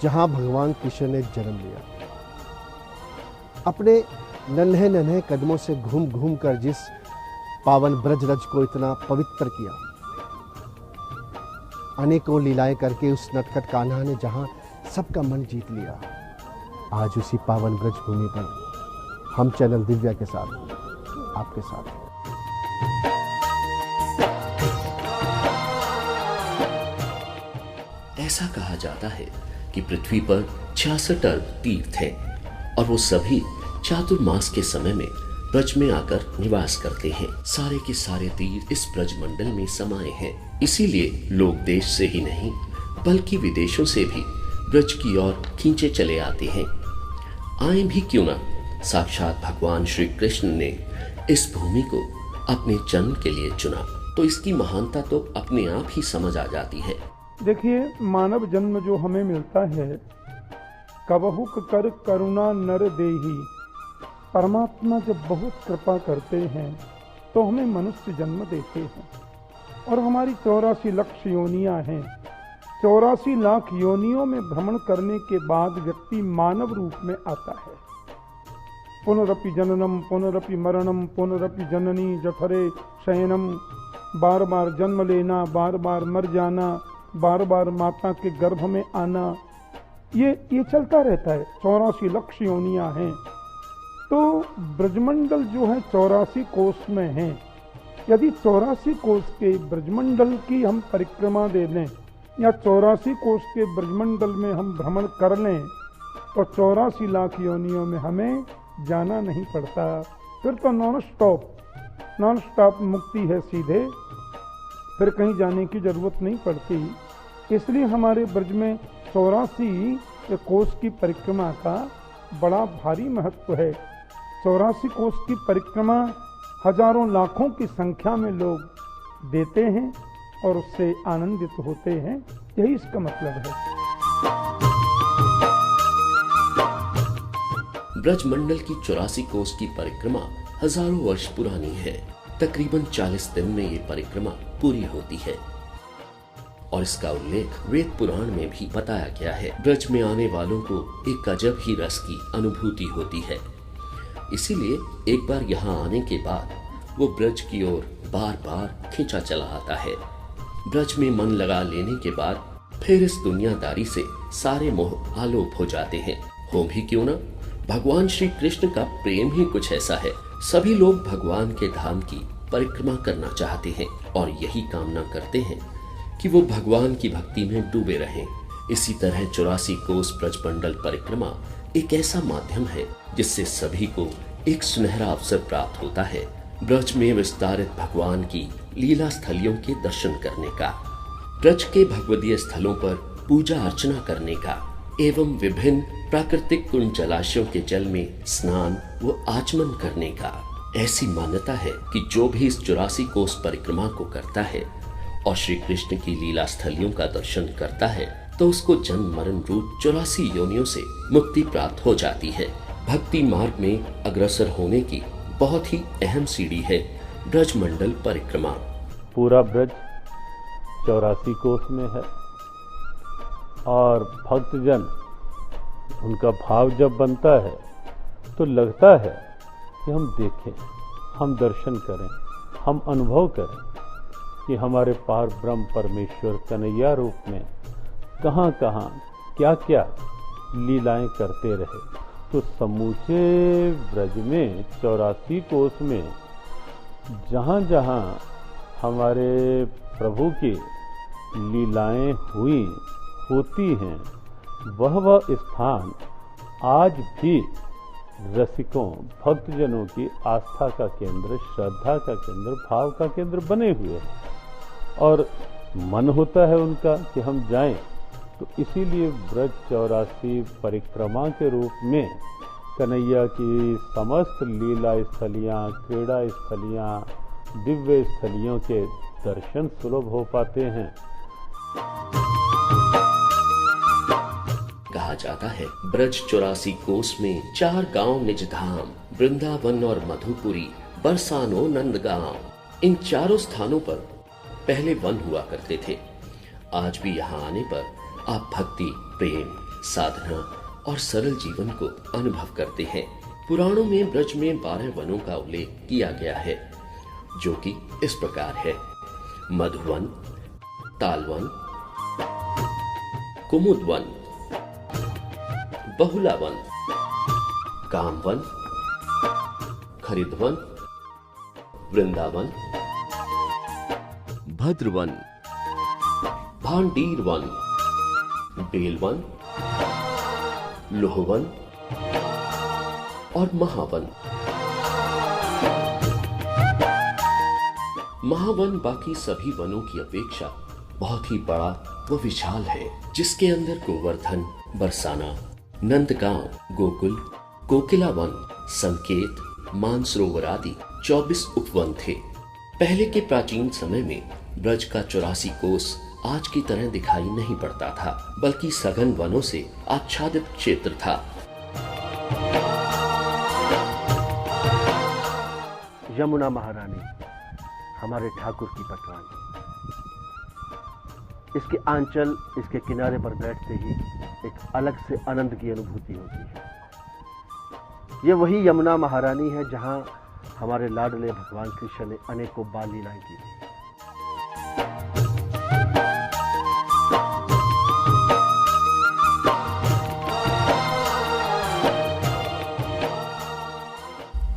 जहां भगवान कृष्ण ने जन्म लिया। अपने नन्हे नन्हे कदमों से घूम घूम कर जिस पावन ब्रजरज को इतना पवित्र किया, अनेकों लीलाएं करके उस नटखट कान्हा ने जहां सबका मन जीत लिया, आज उसी पावन ब्रज भूमि पर हम चैनल दिव्या के साथ आपके साथ हैं। ऐसा कहा जाता है कि पृथ्वी पर 66 तीर्थ हैं और वो सभी चातुर्मास के समय में ब्रज में आकर निवास करते हैं। सारे के सारे तीर्थ इस ब्रज मंडल में समाये हैं। इसीलिए लोग देश से ही नहीं बल्कि विदेशों से भी ब्रज की ओर खींचे चले आते हैं। आए भी क्यों ना, साक्षात भगवान श्री कृष्ण ने इस भूमि को अपने जन्म के लिए चुना, तो इसकी महानता तो अपने आप ही समझ आ जाती है। देखिए, मानव जन्म जो हमें मिलता है, कबहु कर करुणा नर देही, परमात्मा जब बहुत कृपा करते हैं तो हमें मनुष्य जन्म देते हैं। और हमारी 84 लाख योनियां हैं। 84 लाख योनियों में भ्रमण करने के बाद व्यक्ति मानव रूप में आता है। पुनरपि जननम पुनरपि मरणम पुनरपि जननी जठरे शयनम, बार बार जन्म लेना, बार बार मर जाना, बार बार माता के गर्भ में आना, ये चलता रहता है। 84 लाख योनियां हैं। तो ब्रजमंडल जो है 84 कोस में है। यदि 84 कोस के ब्रजमंडल की हम परिक्रमा दे लें या 84 कोस के ब्रजमंडल में हम भ्रमण कर लें तो 84 लाख योनियों में हमें जाना नहीं पड़ता। फिर तो नॉन स्टॉप मुक्ति है सीधे, फिर कहीं जाने की जरूरत नहीं पड़ती। इसलिए हमारे ब्रज में 84 कोस की परिक्रमा का बड़ा भारी महत्व है। 84 कोस की परिक्रमा हजारों लाखों की संख्या में लोग देते हैं और उससे आनंदित होते हैं। यही इसका मतलब है। ब्रज मंडल की 84 कोस की परिक्रमा हजारों वर्ष पुरानी है। तकरीबन 40 दिन में ये परिक्रमा पूरी होती है और इसका उल्लेख वेद पुराण में भी बताया गया है। ब्रज में आने वालों को एक अजब ही रस की अनुभूति होती है। इसीलिए एक बार यहाँ आने के बाद वो ब्रज की ओर बार बार खींचा चला आता है। ब्रज में मन लगा लेने के बाद फिर इस दुनियादारी से सारे मोह आलोप हो जाते हैं। हो भी क्यों ना, भगवान श्री कृष्ण का प्रेम ही कुछ ऐसा है। सभी लोग भगवान के धाम की परिक्रमा करना चाहते हैं और यही कामना करते हैं कि वो भगवान की भक्ति में डूबे रहें। इसी तरह 84 कोस ब्रजमंडल परिक्रमा एक ऐसा माध्यम है जिससे सभी को एक सुनहरा अवसर प्राप्त होता है ब्रज में विस्तारित भगवान की लीला स्थलियों के दर्शन करने का, ब्रज के भगवदीय स्थलों पर पूजा अर्चना करने का एवं विभिन्न प्राकृतिक कुंड जलाशयों के जल में स्नान व आचमन करने का। ऐसी मान्यता है कि जो भी इस 84 कोस परिक्रमा को करता है और श्री कृष्ण की लीला स्थलियों का दर्शन करता है तो उसको जन्म मरण रूप 84 योनियों से मुक्ति प्राप्त हो जाती है। भक्ति मार्ग में अग्रसर होने की बहुत ही अहम सीढ़ी है ब्रज मंडल परिक्रमा। पूरा ब्रज 84 कोस में है और भक्तजन उनका भाव जब बनता है तो लगता है कि हम देखें, हम दर्शन करें, हम अनुभव करें कि हमारे पार ब्रह्म परमेश्वर कन्हैया रूप में कहाँ कहाँ क्या क्या लीलाएं करते रहे। तो समूचे ब्रज में 84 कोस में जहाँ जहाँ हमारे प्रभु की लीलाएं हुई होती हैं, वह स्थान आज भी रसिकों भक्तजनों की आस्था का केंद्र, श्रद्धा का केंद्र, भाव का केंद्र बने हुए हैं और मन होता है उनका कि हम जाएं। तो इसीलिए ब्रज 84 परिक्रमा के रूप में कन्हैया की समस्त लीला स्थलियाँ, क्रीड़ा स्थलियाँ, दिव्य स्थलियों के दर्शन सुलभ हो पाते हैं। कहा जाता है ब्रज 84 कोस में 4 गांव निज धाम, वृंदावन और मधुपुरी, बरसानो नंदगांव। इन चारों स्थानों पर पहले वन हुआ करते थे। आज भी यहाँ आने पर आप भक्ति, प्रेम, साधना और सरल जीवन को अनुभव करते हैं। पुराणों में ब्रज में 12 वनों का उल्लेख किया गया है, जो कि इस प्रकार है: मधुवन, तालवन, कुमुदवन, बहुलावन, कामवन, खरिदवन, वृंदावन, भद्रवन, भांडीरवन, बेलवन, लोहवन और महावन। महावन बाकी सभी वनों की अपेक्षा बहुत ही बड़ा व विशाल है, जिसके अंदर गोवर्धन, बरसाना, नंदगांव, गोकुल, कोकिलावन, संकेत, मानसरोवर आदि 24 उपवन थे। पहले के प्राचीन समय में ब्रज का 84 कोस आज की तरह दिखाई नहीं पड़ता था, बल्कि सघन वनों से आच्छादित क्षेत्र था। यमुना महारानी हमारे ठाकुर की पटरानी। इसके आंचल, इसके किनारे पर बैठते ही एक अलग से आनंद की अनुभूति होती है। ये वही यमुना महारानी है जहां हमारे लाडले भगवान कृष्ण ने अनेकों बाल लीलाएं की थी।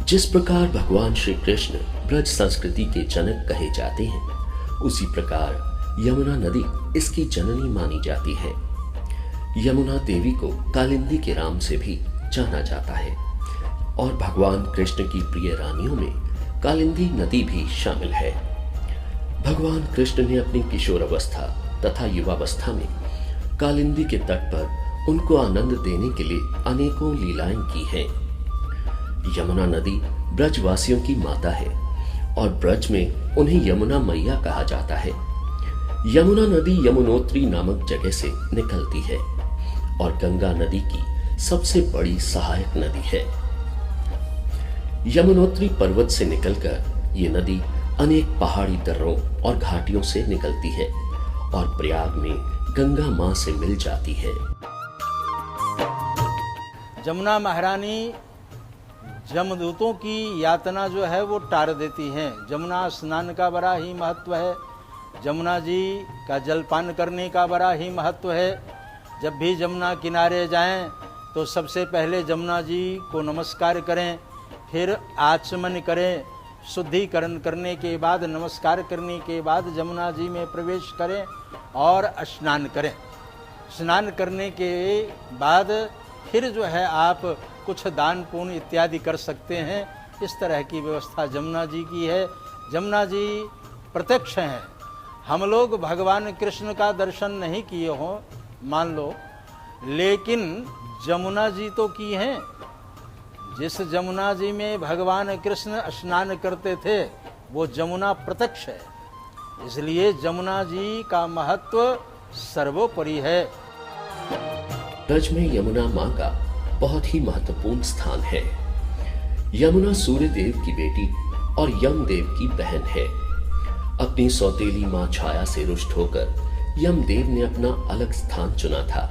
जिस प्रकार भगवान श्री कृष्ण ब्रज संस्कृति के जनक कहे जाते हैं, उसी प्रकार यमुना नदी इसकी जननी मानी जाती है। यमुना देवी को कालिंदी के नाम से भी जाना जाता है और भगवान कृष्ण की प्रिय रानियों में कालिंदी नदी भी शामिल है। भगवान कृष्ण ने अपनी किशोर अवस्था तथा युवावस्था में कालिंदी के तट पर उनको आनंद देने के लिए अनेकों लीलाएं की हैं। यमुना नदी ब्रजवासियों की माता है और ब्रज में उन्हें यमुना मैया कहा जाता है। यमुना नदी यमुनोत्री नामक जगह से निकलती है और गंगा नदी की सबसे बड़ी सहायक नदी है। यमुनोत्री पर्वत से निकलकर ये नदी अनेक पहाड़ी दर्रों और घाटियों से निकलती है और प्रयाग में गंगा मां से मिल जाती है। यमुना महारानी जमदूतों की यातना जो है वो टार देती हैं। जमुना स्नान का बड़ा ही महत्व है। जमुना जी का जलपान करने का बड़ा ही महत्व है। जब भी जमुना किनारे जाएं तो सबसे पहले जमुना जी को नमस्कार करें, फिर आचमन करें। शुद्धिकरण करने के बाद, नमस्कार करने के बाद जमुना जी में प्रवेश करें और स्नान करें। स्नान करने के बाद फिर जो है आप कुछ दान पुण्य इत्यादि कर सकते हैं। इस तरह की व्यवस्था जमुना जी की है। जमुना जी प्रत्यक्ष हैं। हम लोग भगवान कृष्ण का दर्शन नहीं किए हों मान लो, लेकिन जमुना जी तो की हैं। जिस जमुना जी में भगवान कृष्ण स्नान करते थे वो जमुना प्रत्यक्ष है। इसलिए जमुना जी का महत्व सर्वोपरि है। ब्रज में यमुना मां का बहुत ही महत्वपूर्ण स्थान है। यमुना सूर्य देव की बेटी और यमदेव की बहन है। अपनी सौतेली मां छाया से रुष्ट होकर यमदेव ने अपना अलग स्थान चुना था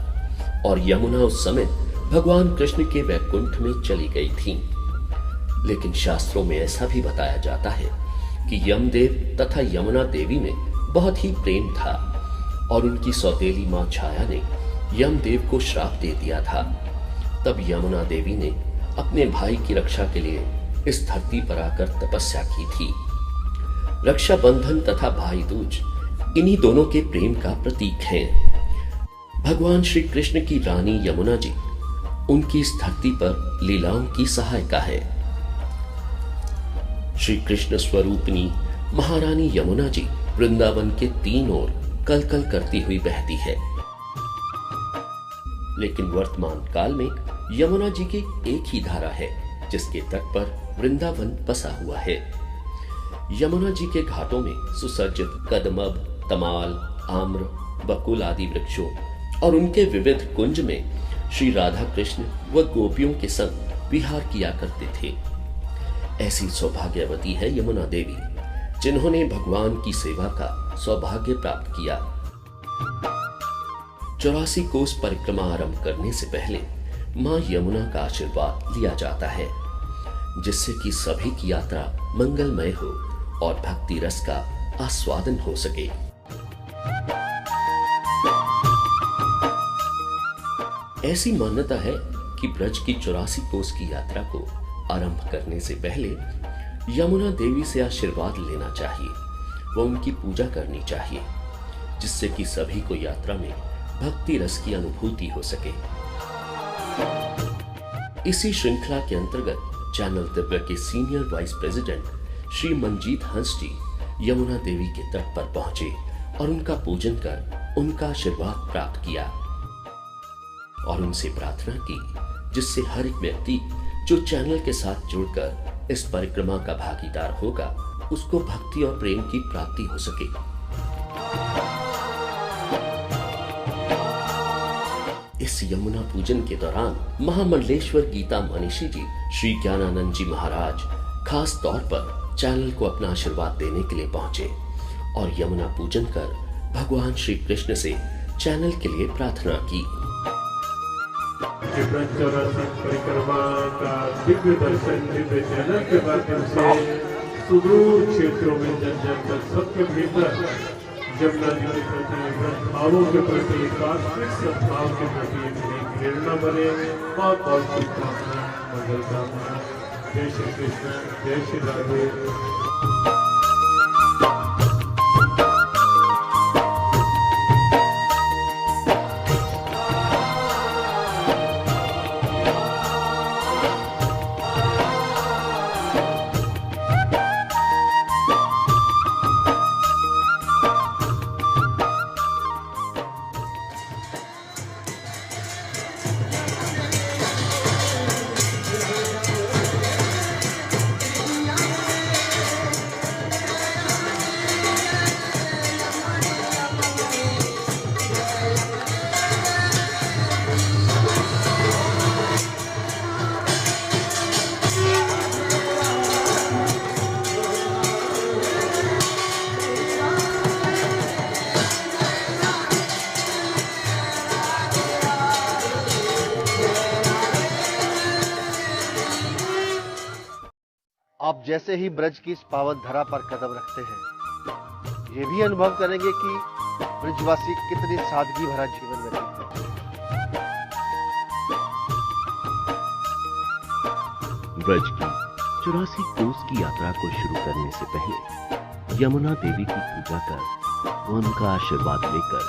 और यमुना उस समय भगवान कृष्ण के वैकुंठ में चली गई थी। लेकिन शास्त्रों में ऐसा भी बताया जाता है कि यमदेव तथा यमुना देवी में बहुत ही प्रेम था और उनकी सौतेली मां छाया ने यमदेव को श्राप दे दिया था। तब यमुना देवी ने अपने भाई की रक्षा के लिए इस धरती पर आकर तपस्या की थी। रक्षाबंधन तथा भाई दूज इन्हीं दोनों के प्रेम का प्रतीक हैं। भगवान श्री कृष्ण की रानी यमुना जी उनकी इस धरती पर लीलाओं की सहायिका है। श्री कृष्ण स्वरूपिणी महारानी यमुना जी वृंदावन के 3 ओर कलकल करती हुई बहती है। लेकिन वर्तमान काल में यमुना जी की एक ही धारा है जिसके तट पर वृंदावन बसा हुआ है। यमुना जी के घाटों में सुसज्जित कदमब, तमाल, आम्र, बकुल आदि वृक्षों और उनके विविध कुंज में श्री राधा कृष्ण व गोपियों के संग विहार किया करते थे। ऐसी सौभाग्यवती है यमुना देवी जिन्होंने भगवान की सेवा का सौभाग्य प्राप्त किया। 84 कोस परिक्रमा आरंभ करने से पहले मां यमुना का आशीर्वाद लिया जाता है, जिससे कि सभी की यात्रा मंगलमय हो और भक्ति रस का आस्वादन हो सके। ऐसी मान्यता है कि ब्रज की 84 कोस की यात्रा को आरंभ करने से पहले यमुना देवी से आशीर्वाद लेना चाहिए व उनकी पूजा करनी चाहिए, जिससे कि सभी को यात्रा में भक्ति रस की अनुभूति हो सके। इसी श्रृंखला के अंतर्गत चैनल दिव्य के senior vice president Shri Manjeet हंस जी यमुना देवी के तट पर पहुंचे और उनका पूजन कर उनका आशीर्वाद प्राप्त किया और उनसे प्रार्थना की, जिससे हर एक व्यक्ति जो चैनल के साथ जुड़कर इस परिक्रमा का भागीदार होगा, उसको भक्ति और प्रेम की प्राप्ति हो सके। इस यमुना पूजन के दौरान महामंडलेश्वर गीता मनीषी जी श्री ज्ञानानंद जी महाराज खास तौर पर चैनल को अपना आशीर्वाद देने के लिए पहुंचे और यमुना पूजन कर भगवान श्री कृष्ण से चैनल के लिए प्रार्थना की। ब्रज 84 परिक्रमा का दिव्य दर्शन दिव्य चैनल के माध्यम से सुदूर क्षेत्रों में जन जन तक सबके भीतर यमुना जी के प्रति भावों के प्रति वास्तविक सद्भाव के प्रति एक प्रेरणा बने। बहुत बहुत शुभकामना, मंगल कामना। जय श्री कृष्ण, जय श्री राधे। आप जैसे ही ब्रज की इस पावन धरा पर कदम रखते हैं, ये भी अनुभव करेंगे कि ब्रजवासी कितनी सादगी भरा जीवन व्यतीत करते हैं। ब्रज की 84 कोस की यात्रा को शुरू करने से पहले यमुना देवी की पूजा कर उनका आशीर्वाद लेकर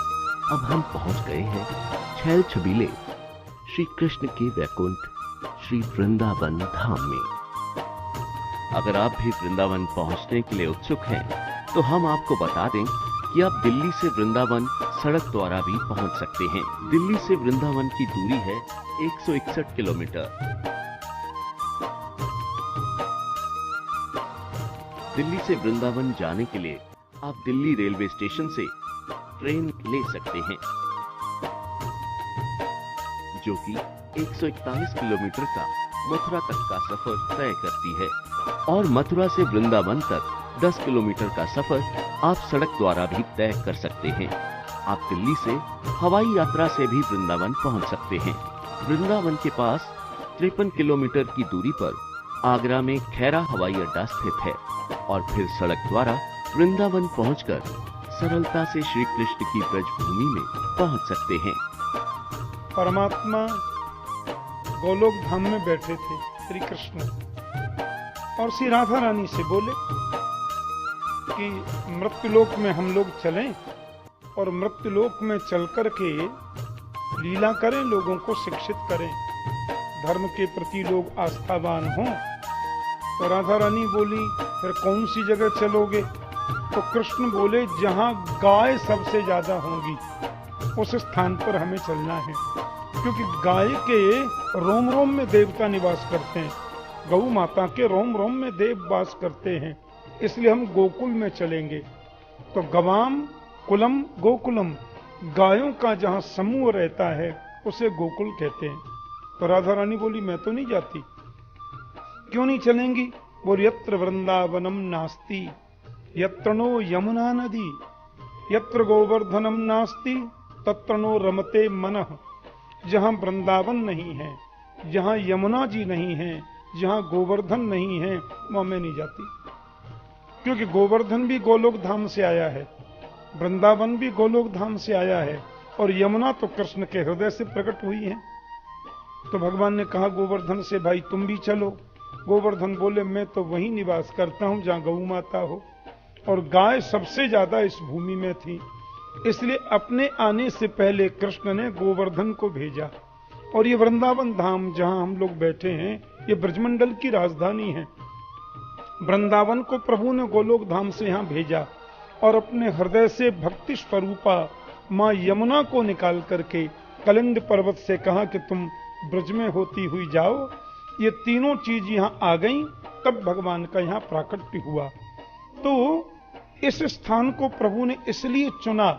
अब हम पहुंच गए हैं छैल छबीले श्री कृष्ण के वैकुंठ श्री वृंदावन धाम में। अगर आप भी वृंदावन पहुंचने के लिए उत्सुक हैं, तो हम आपको बता दें कि आप दिल्ली से वृंदावन सड़क द्वारा भी पहुंच सकते हैं। दिल्ली से वृंदावन की दूरी है 161 किलोमीटर। दिल्ली से वृंदावन जाने के लिए आप दिल्ली रेलवे स्टेशन से ट्रेन ले सकते हैं, जो कि 141 किलोमीटर का मथुरा तक का सफर तय करती है और मथुरा से वृंदावन तक 10 किलोमीटर का सफर आप सड़क द्वारा भी तय कर सकते हैं। आप दिल्ली से हवाई यात्रा से भी वृंदावन पहुंच सकते हैं। वृंदावन के पास 53 किलोमीटर की दूरी पर आगरा में खैरा हवाई अड्डा स्थित है और फिर सड़क द्वारा वृंदावन पहुंचकर सरलता से श्री कृष्ण की ब्रज भूमि में पहुंच सकते हैं। परमात्मा गोलोक धाम में बैठे थे श्री कृष्ण और श्री राधा रानी से बोले कि मृत्युलोक में हम लोग चलें और मृत्युलोक में चल कर के लीला करें, लोगों को शिक्षित करें, धर्म के प्रति लोग आस्थावान हों। तो राधा रानी बोली फिर कौन सी जगह चलोगे? तो कृष्ण बोले जहां गाय सबसे ज्यादा होंगी उस स्थान पर हमें चलना है, क्योंकि गाय के रोम रोम में देवता निवास करते हैं, गौ माता के रोम रोम में देव वास करते हैं, इसलिए हम गोकुल में चलेंगे। तो गवाम कुलम गोकुलम, गायों का जहां समूह रहता है उसे गोकुल कहते हैं। तो राधा रानी बोली मैं तो नहीं जाती। क्यों नहीं चलेंगी? बोली यत्र वृंदावनम नास्ति यत्र नो यमुना नदी यत्र गोवर्धनम नास्ति तत्र नो रमते मनः। जहाँ वृंदावन नहीं है, जहाँ यमुना जी नहीं है, जहाँ गोवर्धन नहीं है, वहाँ मैं नहीं जाती। क्योंकि गोवर्धन भी गोलोक धाम से आया है, वृंदावन भी गोलोक धाम से आया है, और यमुना तो कृष्ण के हृदय से प्रकट हुई है। तो भगवान ने कहा गोवर्धन से, भाई तुम भी चलो। गोवर्धन बोले, मैं तो वहीं निवास करता हूं जहां गौ माता हो, और गाय सबसे ज्यादा इस भूमि में थी, इसलिए अपने आने से पहले कृष्ण ने गोवर्धन को भेजा। और ये वृंदावन धाम जहां हम लोग बैठे हैं, ये ब्रजमंडल की राजधानी है। वृंदावन को प्रभु ने गोलोक धाम से यहां भेजा, और अपने हृदय से भक्ति स्वरूपा मां यमुना को निकाल करके कलिंद पर्वत से कहा कि तुम ब्रज में होती हुई जाओ। ये तीनों चीज यहां आ गई, तब भगवान का यहां प्राकट्य हुआ। तो इस स्थान को प्रभु ने इसलिए चुना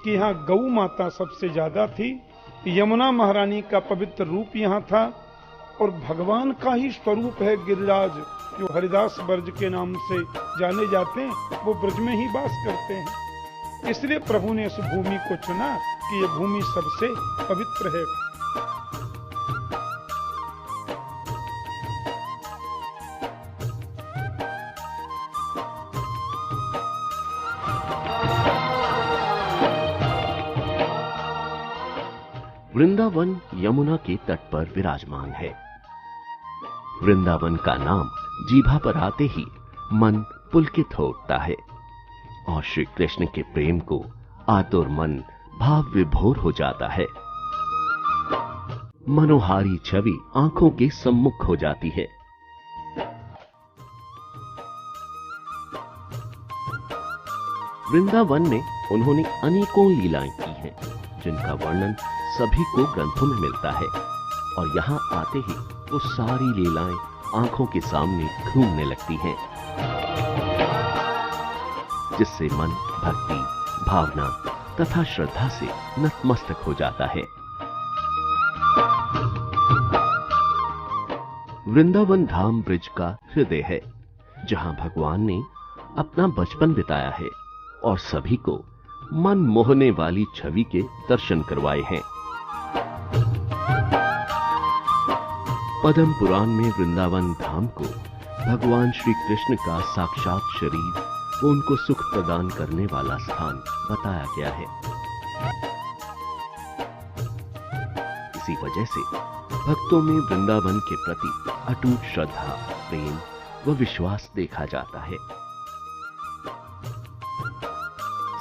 कि यहां गौ माता सबसे ज्यादा थी, यमुना महारानी का पवित्र रूप यहां था, और भगवान का ही स्वरूप है गिरिराज, जो हरिदास ब्रज के नाम से जाने जाते हैं, वो ब्रज में ही वास करते हैं। इसलिए प्रभु ने इस भूमि को चुना कि यह भूमि सबसे पवित्र है। वृंदावन यमुना के तट पर विराजमान है। वृंदावन का नाम जीभा पर आते ही मन पुलकित हो उठता है, और श्री कृष्ण के प्रेम को आतुर मन भाव विभोर हो जाता है। मनोहारी छवि आंखों के सम्मुख हो जाती है। वृंदावन में उन्होंने अनेकों लीलाएं की हैं, जिनका वर्णन सभी को ग्रंथों में मिलता है, और यहाँ आते ही वो सारी लीलाएं आंखों के सामने घूमने लगती हैं, जिससे मन भक्ति, भावना तथा श्रद्धा से नतमस्तक हो जाता है। वृंदावन धाम ब्रज का हृदय है, जहां भगवान ने अपना बचपन बिताया है और सभी को मन मोहने वाली छवि के दर्शन करवाए हैं। पद्म पुराण में वृंदावन धाम को भगवान श्री कृष्ण का साक्षात शरीर व उनको सुख प्रदान करने वाला स्थान बताया गया है। इसी वजह से भक्तों में वृंदावन के प्रति अटूट श्रद्धा, प्रेम व विश्वास देखा जाता है।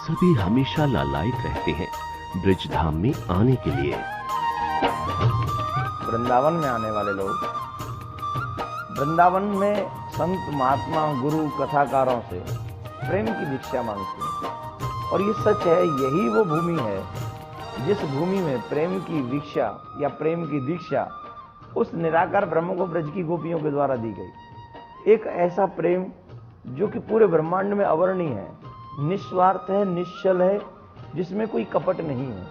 सभी हमेशा लालायित रहते हैं ब्रज धाम में आने के लिए। वृंदावन में आने वाले लोग वृंदावन में संत, महात्मा, गुरु, कथाकारों से प्रेम की दीक्षा मांगते हैं। और ये सच है, यही वो भूमि है जिस भूमि में प्रेम की दीक्षा या प्रेम की दीक्षा उस निराकार ब्रह्म को ब्रज की गोपियों के द्वारा दी गई। एक ऐसा प्रेम जो कि पूरे ब्रह्मांड में अवर्णीय है, निस्वार्थ है, निश्चल है, जिसमें कोई कपट नहीं है।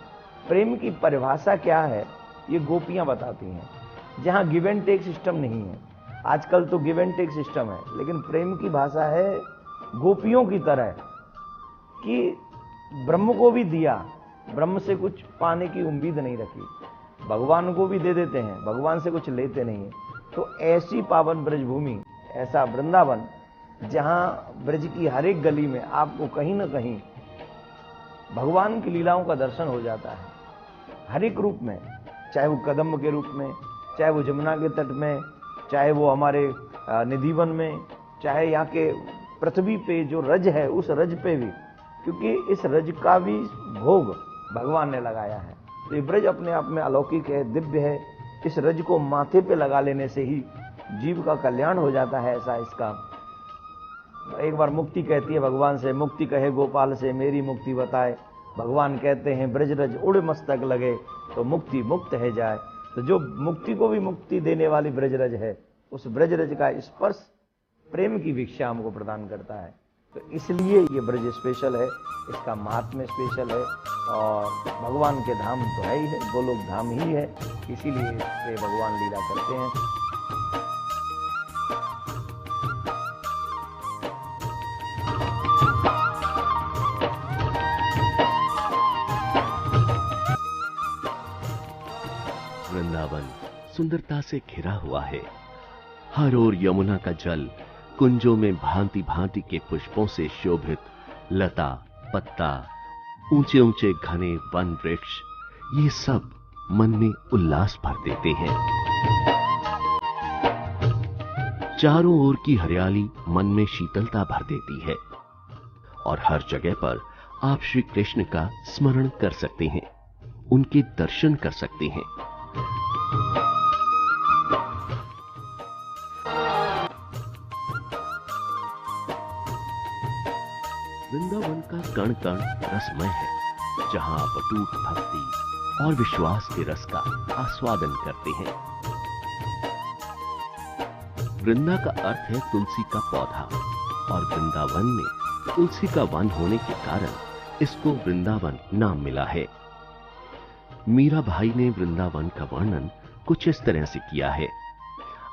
प्रेम की परिभाषा क्या है, ये गोपियां बताती हैं। जहां गिव एंड टेक सिस्टम नहीं है, आजकल तो गिव एंड टेक सिस्टम है, लेकिन प्रेम की भाषा है गोपियों की तरह कि ब्रह्म को भी दिया, ब्रह्म से कुछ पाने की उम्मीद नहीं रखी, भगवान को भी दे देते हैं, भगवान से कुछ लेते नहीं है। तो ऐसी पावन ब्रजभूमि, ऐसा वृंदावन, जहां ब्रज की हर एक गली में आपको कहीं ना कहीं भगवान की लीलाओं का दर्शन हो जाता है, हर एक रूप में, चाहे वो कदम्ब के रूप में, चाहे वो जमुना के तट में, चाहे वो हमारे निधिवन में, चाहे यहाँ के पृथ्वी पे जो रज है उस रज पे भी, क्योंकि इस रज का भी भोग भगवान ने लगाया है। तो ये ब्रज अपने आप में अलौकिक है, दिव्य है। इस रज को माथे पे लगा लेने से ही जीव का कल्याण हो जाता है। ऐसा इसका एक बार मुक्ति कहती है भगवान से, मुक्ति कहे गोपाल से मेरी मुक्ति बताए। भगवान कहते हैं ब्रज रज उड़ मस्तक लगे तो मुक्ति मुक्त है जाए। तो जो मुक्ति को भी मुक्ति देने वाली ब्रज रज है, उस ब्रज रज का स्पर्श प्रेम की भिक्षा हमको प्रदान करता है। तो इसलिए ये ब्रज स्पेशल है, इसका महात्म्य स्पेशल है, और भगवान के धाम तो है ही है, गोलोक धाम ही है, इसीलिए इससे भगवान लीला करते हैं। सुंदरता से घिरा हुआ है। हर ओर यमुना का जल, कुंजों में भांति भांति के पुष्पों से शोभित लता पत्ता, ऊंचे ऊंचे घने वन वृक्ष, ये सब मन में उल्लास भर देते हैं। चारों ओर की हरियाली मन में शीतलता भर देती है और हर जगह पर आप श्री कृष्ण का स्मरण कर सकते हैं, उनके दर्शन कर सकते हैं। वृंदावन का कण कण रसमय है, जहां आप अटूट भक्ति और विश्वास के रस का आस्वादन करते हैं। वृंदा का अर्थ है तुलसी का पौधा और वृंदावन में तुलसी का वन होने के कारण इसको वृंदावन नाम मिला है। मीरा भाई ने वृंदावन का वर्णन कुछ इस तरह से किया है।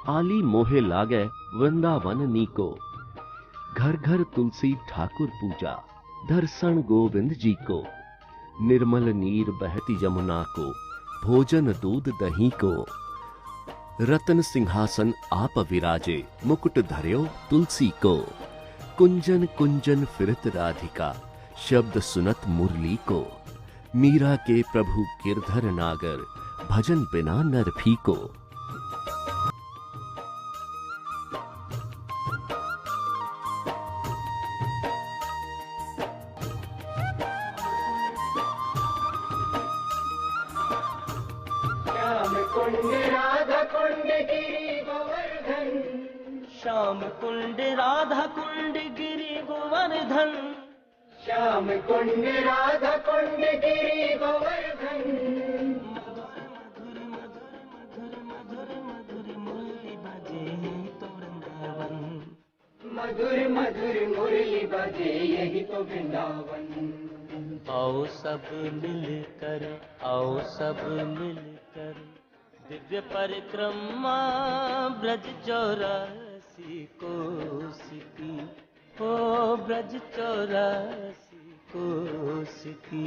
आली मोहे लागे वृंदावन नीको, घर घर तुलसी ठाकुर पूजा, दर्शन गोविंद जी को, निर्मल नीर बहती यमुना को, भोजन दूध दही को, रतन सिंहासन आप विराजे, मुकुट धर्यो तुलसी को, कुंजन कुंजन फिरत राधिका, शब्द सुनत मुरली को, मीरा के प्रभु गिरधर नागर, भजन बिना नर फीको। श्याम कुंड राधा कुंड गिरि गोवर्धन, श्याम कुंड राधा कुंड गिरि गोवर्धन, मधुर मधुर मुरली बजे यही तो वृंदावन। आओ सब मिलकर, आओ सब मिलकर, दिव्य परिक्रमा ब्रज 84 कोस की, ओ ब्रज 84 कोस की।